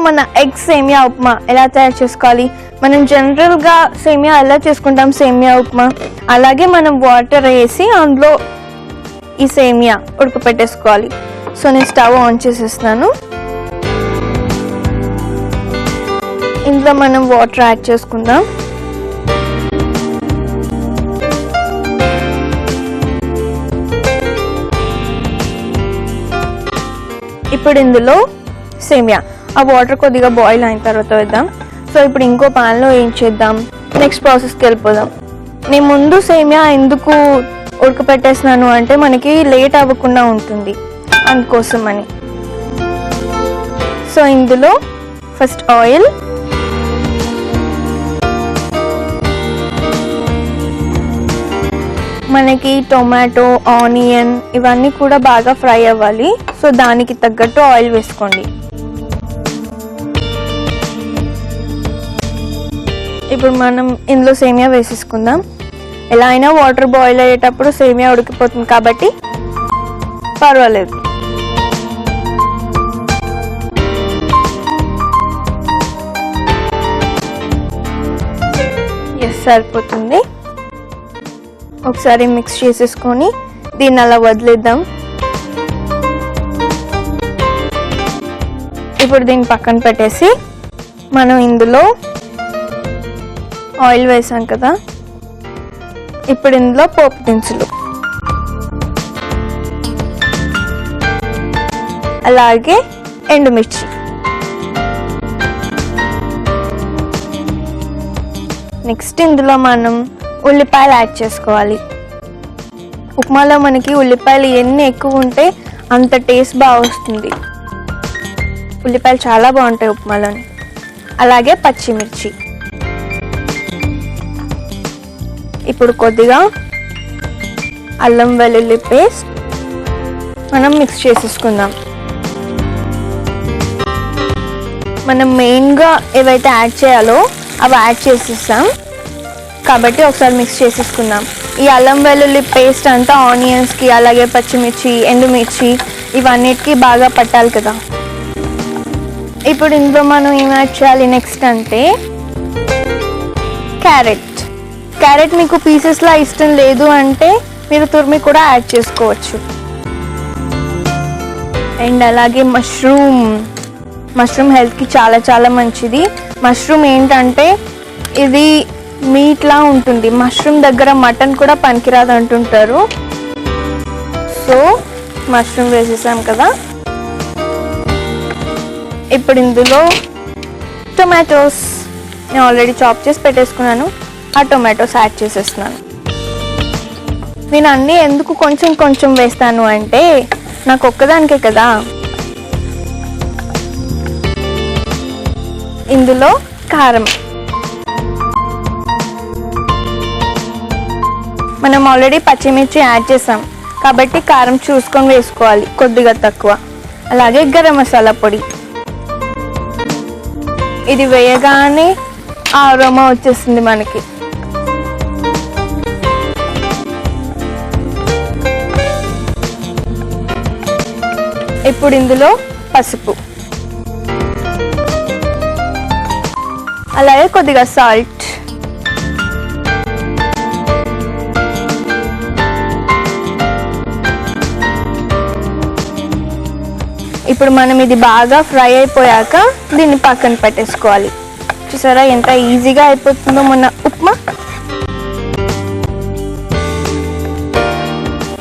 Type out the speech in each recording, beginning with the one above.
మన ఎగ్ సేమియా ఉప్మా ఎలా తయారు చేసుకోవాలి. మనం జనరల్గా సేమియా ఎలా చేసుకుంటాం, సేమియా ఉప్మా అలాగే మనం వాటర్ వేసి అందులో ఈ సేమియా ఉడకపెట్టేసుకోవాలి. సో నేను స్టవ్ ఆన్ చేసేస్తున్నాను. ఇందులో మనం వాటర్ యాడ్ చేసుకుందాం. ఇప్పుడు ఇందులో సేమియా ఆ వాటర్ కొద్దిగా బాయిల్ అయిన తర్వాత వేద్దాం. సో ఇప్పుడు ఇంకో పాన్లో ఏం చేద్దాం, నెక్స్ట్ ప్రాసెస్కి వెళ్ళిపోదాం. నేను ముందు సేమియా ఎందుకు ఉడకపెట్టేస్తున్నాను అంటే మనకి లేట్ అవ్వకుండా ఉంటుంది అందుకోసం అని. సో ఇందులో ఫస్ట్ ఆయిల్, మనకి టొమాటో, ఆనియన్ ఇవన్నీ కూడా బాగా ఫ్రై అవ్వాలి. సో దానికి తగ్గట్టు ఆయిల్ వేసుకోండి. ఇప్పుడు మనం ఇందులో సేమియా వేసేసుకుందాం. ఎలా అయినా వాటర్ బాయిల్ అయ్యేటప్పుడు సేమియా ఉడికిపోతుంది కాబట్టి పర్వాలేదు. ఎస్, సరిపోతుంది. ఒకసారి మిక్స్ చేసేసుకొని దీన్ని అలా వదిలేద్దాం. ఇప్పుడు దీన్ని పక్కన పెట్టేసి మనం ఇందులో ఆయిల్ వేసాం కదా, ఇప్పుడు ఇందులో పోపు దినుసులు అలాగే ఎండుమిర్చి, నెక్స్ట్ ఇందులో మనం ఉల్లిపాయలు యాడ్ చేసుకోవాలి. ఉప్మాలో మనకి ఉల్లిపాయలు ఎన్ని ఎక్కువ ఉంటే అంత టేస్ట్ బాగా వస్తుంది. ఉల్లిపాయలు చాలా బాగుంటాయి ఉప్మాలోని. అలాగే పచ్చిమిర్చి. ఇప్పుడు కొద్దిగా అల్లం వెల్లుల్లి పేస్ట్ మనం మిక్స్ చేసేసుకుందాం. మనం మెయిన్గా ఏవైతే యాడ్ చేయాలో అవి యాడ్ చేసేస్తాం కాబట్టి ఒకసారి మిక్స్ చేసేసుకుందాం. ఈ అల్లం వెల్లుల్లి పేస్ట్ అంతా ఆనియన్స్కి అలాగే పచ్చిమిర్చి, ఎండుమిర్చి ఇవన్నిటికీ బాగా పట్టాలి కదా. ఇప్పుడు ఇందులో మనం ఏం యాడ్ చేయాలి నెక్స్ట్ అంటే క్యారెట్. మీకు పీసెస్లా ఇష్టం లేదు అంటే మీరు తురిమి కూడా యాడ్ చేసుకోవచ్చు. అండ్ అలాగే మష్రూమ్ హెల్త్కి చాలా చాలా మంచిది. మష్రూమ్ ఏంటంటే ఇది మీట్లా ఉంటుంది. మష్రూమ్ దగ్గర మటన్ కూడా పనికిరాదు అంటుంటారు. సో మష్రూమ్ వేసేసాం కదా. ఇప్పుడు ఇందులో టొమాటోస్ నేను ఆల్రెడీ చాప్ చేసి పెట్టేసుకున్నాను. ఆ టొమాటోస్ యాడ్ చేసేస్తున్నాను. నేను అన్నీ ఎందుకు కొంచెం కొంచెం వేస్తాను అంటే నాకు ఒక్కదానికే కదా. ఇందులో కారం మనం ఆల్రెడీ పచ్చిమిర్చి యాడ్ చేసాం కాబట్టి కారం చూసుకొని వేసుకోవాలి, కొద్దిగా తక్కువ. అలాగే గరం మసాలా పొడి, ఇది వేయగానే ఆ అరోమా వచ్చేస్తుంది మనకి. ఇప్పుడు ఇందులో పసుపు అలాగే కొద్దిగా సాల్ట్. ఇప్పుడు మనం ఇది బాగా ఫ్రై అయిపోయాక దీన్ని పక్కన పెట్టేసుకోవాలి. చూసారా ఎంత ఈజీగా అయిపోతుందో మన ఉప్మా.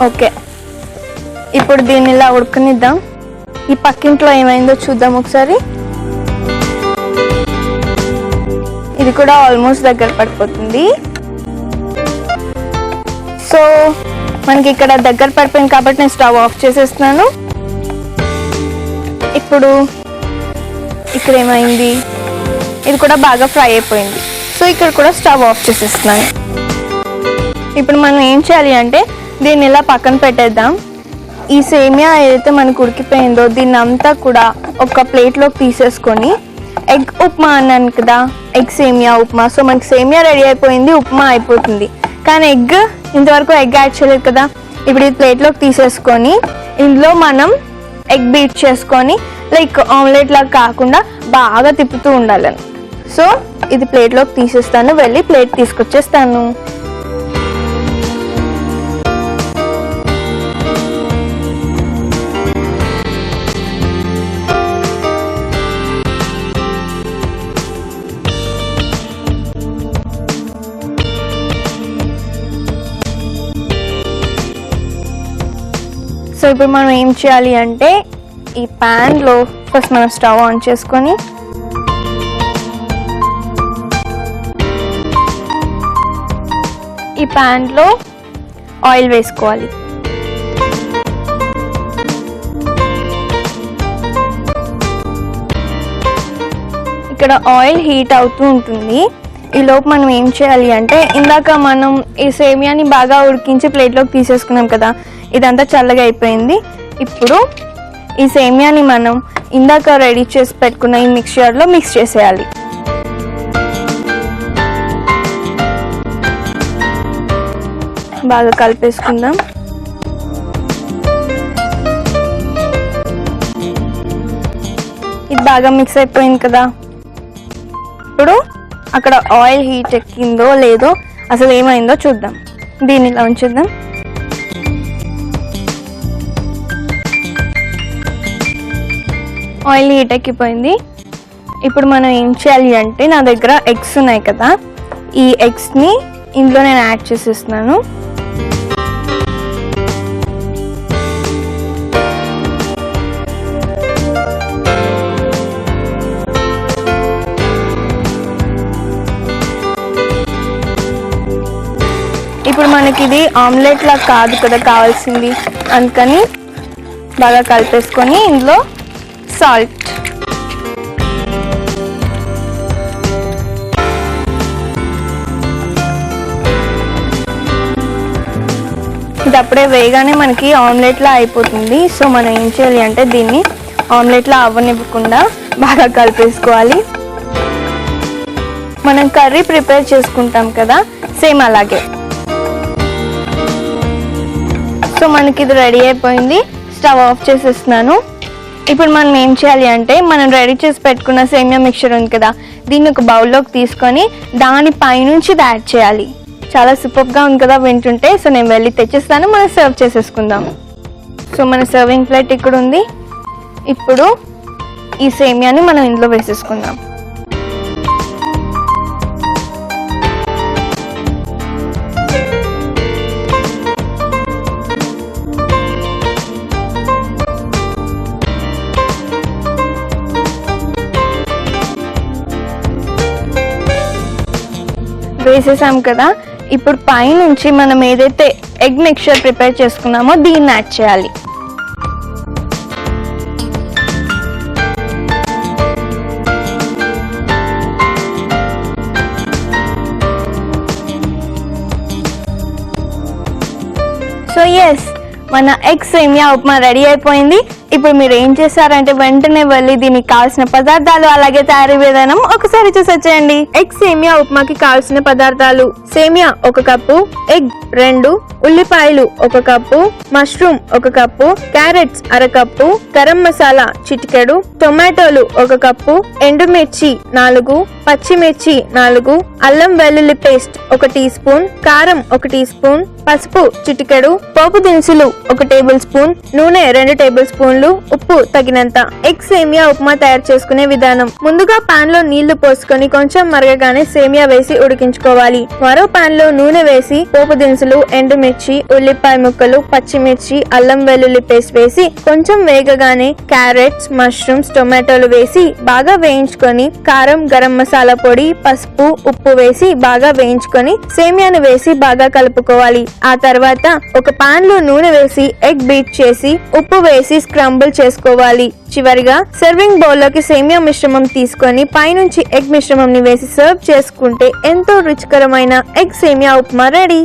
ఓకే, ఇప్పుడు దీన్ని ఇలా ఉడకనిద్దాం. ఈ పక్కింట్లో ఏమైందో చూద్దాం ఒకసారి. ఇది కూడా ఆల్మోస్ట్ దగ్గర పడిపోతుంది. సో మనకి ఇక్కడ దగ్గర పడిపోయింది కాబట్టి నేను స్టవ్ ఆఫ్ చేసేస్తున్నాను. ఇప్పుడు ఇక్కడ ఏమైంది, ఇది కూడా బాగా ఫ్రై అయిపోయింది. సో ఇక్కడ కూడా స్టవ్ ఆఫ్ చేసేస్తున్నాను. ఇప్పుడు మనం ఏం చేయాలి అంటే దీన్ని ఇలా పక్కన పెట్టేద్దాం. ఈ సేమియా ఏదైతే మనకు ఉడికిపోయిందో దీన్ని అంతా కూడా ఒక ప్లేట్లోకి తీసేసుకొని, ఎగ్ ఉప్మా అన్నాను కదా, ఎగ్ సేమియా ఉప్మా. సో మనకి సేమియా రెడీ అయిపోయింది, ఉప్మా అయిపోతుంది. కానీ ఇంతవరకు ఎగ్ యాడ్ చేయలేదు కదా. ఇప్పుడు ఈ ప్లేట్లోకి తీసేసుకొని ఇందులో మనం ఎగ్ బీట్ చేసుకొని లైక్ ఆమ్లెట్ లాగా కాకుండా బాగా తిప్పుతూ ఉండాలని. సో ఇది ప్లేట్లోకి తీసేస్తాను, వెళ్ళి ప్లేట్ తీసుకొచ్చేస్తాను. సో ఇప్పుడు మనం ఏం చేయాలి అంటే ఈ ప్యాన్లో ఫస్ట్ మనం స్టవ్ ఆన్ చేసుకొని ఈ ప్యాన్లో ఆయిల్ వేసుకోవాలి. ఇక్కడ ఆయిల్ హీట్ అవుతూ ఉంటుంది. ఈలోపు మనం ఏం చేయాలి అంటే ఇందాక మనం ఈ సేమియాని బాగా ఉడికించి ప్లేట్లోకి తీసేసుకున్నాం కదా, ఇదంతా చల్లగా అయిపోయింది. ఇప్పుడు ఈ సేమియాని మనం ఇందాక రెడీ చేసి పెట్టుకున్న ఈ మిక్చర్లో మిక్స్ చేసేయాలి. బాగా కలిపేసుకుందాం. ఇది బాగా మిక్స్ అయిపోయింది కదా. ఇప్పుడు అక్కడ ఆయిల్ హీట్ ఎక్కిందో లేదో అసలు ఏమైందో చూద్దాం. దీన్ని ఇలా ఉంచుద్దాం. Oil heat ఎక్కిపోయింది. ఇప్పుడు మనం ఏం చేయాలి అంటే నా దగ్గర ఎగ్స్ ఉన్నాయి కదా, ఈ ఎగ్స్ని ఇందులో నేను యాడ్ చేసేస్తున్నాను. ఇప్పుడు మనకి ఇది ఆమ్లెట్ లా కాదు కదా కావాల్సింది, అందుకని బాగా కలిపేసుకొని ఇందులో సాల్ట్, ఇది అప్పుడే వేయగానే మనకి ఆమ్లెట్లా అయిపోతుంది. సో మనం ఏం చేయాలి అంటే దీన్ని ఆమ్లెట్లా అవ్వనివ్వకుండా బాగా కలిపేసుకోవాలి. మనం కర్రీ ప్రిపేర్ చేసుకుంటాం కదా, సేమ్ అలాగే. సో మనకి ఇది రెడీ అయిపోయింది. స్టవ్ ఆఫ్ చేసేస్తున్నాను. ఇప్పుడు మనం ఏం చేయాలి అంటే మనం రెడీ చేసి పెట్టుకున్న సేమియా మిక్చర్ ఉంది కదా, దీన్ని ఒక బౌల్లోకి తీసుకొని దాని పైనుంచి ఇది యాడ్ చేయాలి. చాలా సూపర్గా ఉంది కదా వింటుంటే. సో నేను వెళ్ళి తెచ్చిస్తాను, మనం సర్వ్ చేసేసుకుందాం. సో మన సర్వింగ్ ప్లేట్ ఇక్కడ ఉంది. ఇప్పుడు ఈ సేమియాని మనం ఇందులో వేసేసుకుందాం. వేసేసాం కదా. ఇప్పుడు పైనుంచి మనం ఏదైతే ఎగ్ మిక్చర్ ప్రిపేర్ చేసుకున్నామో దీన్ని యాడ్ చేయాలి. సో ఎస్, మన ఎగ్ సేమియా ఉప్మా రెడీ అయిపోయింది. ఇప్పుడు మీరు ఏం చేశారంటే వెంటనే వెళ్ళి దీనికి కావాల్సిన పదార్థాలు అలాగే తయారీ విధానం ఒకసారి చూసి వచ్చేయండి. ఎగ్ సేమియా ఉప్మాకి కావాల్సిన పదార్థాలు: సేమియా 1 కప్పు, ఎగ్ 2, ఉల్లిపాయలు 1 cup, mushroom 1 cup, carrots 1/2 cup, garam masala చిటికెడు, టొమాటోలు 1 కప్పు, ఎండుమిర్చి 4, పచ్చిమిర్చి 4, అల్లం వెల్లుల్లి పేస్ట్ 1 టీ స్పూన్, కారం 1 టీ స్పూన్, పసుపు చిటికెడు, పోపు దినుసులు 1 టేబుల్ స్పూన్, నూనె 2 టేబుల్ స్పూన్లు, ఉప్పు తగినంత. ఎగ్ సేమియా ఉప్మా తయారు చేసుకునే విధానం: ముందుగా పాన్ లో నీళ్లు పోసుకొని కొంచెం మరగగానే సేమియా వేసి ఉడికించుకోవాలి. మరో పాన్ లో నూనె వేసి పోపు దినుసులు, ఎండుమిర్చి, ఉల్లిపాయ ముక్కలు, పచ్చిమిర్చి, అల్లం వెల్లుల్లి పేస్ట్ వేసి కొంచెం వేగగానే క్యారెట్స్, మష్రూమ్స్, టొమాటోలు వేసి బాగా వేయించుకొని కారం, గరం మసాలా పొడి, పసుపు, ఉప్పు వేసి బాగా వేయించుకొని సేమియాను వేసి బాగా కలుపుకోవాలి. ఆ తర్వాత ఒక పాన్ లో నూనె వేసి ఎగ్ బీట్ చేసి ఉప్పు వేసి స్క్రంబుల్ చేసుకోవాలి. చివరిగా సర్వింగ్ బౌల్ లోకి సేమియా మిశ్రమం తీసుకొని పైనుంచి ఎగ్ మిశ్రమం ని వేసి సర్వ్ చేసుకుంటే ఎంతో రుచికరమైన ఎగ్ సేమియా ఉప్మా రెడీ.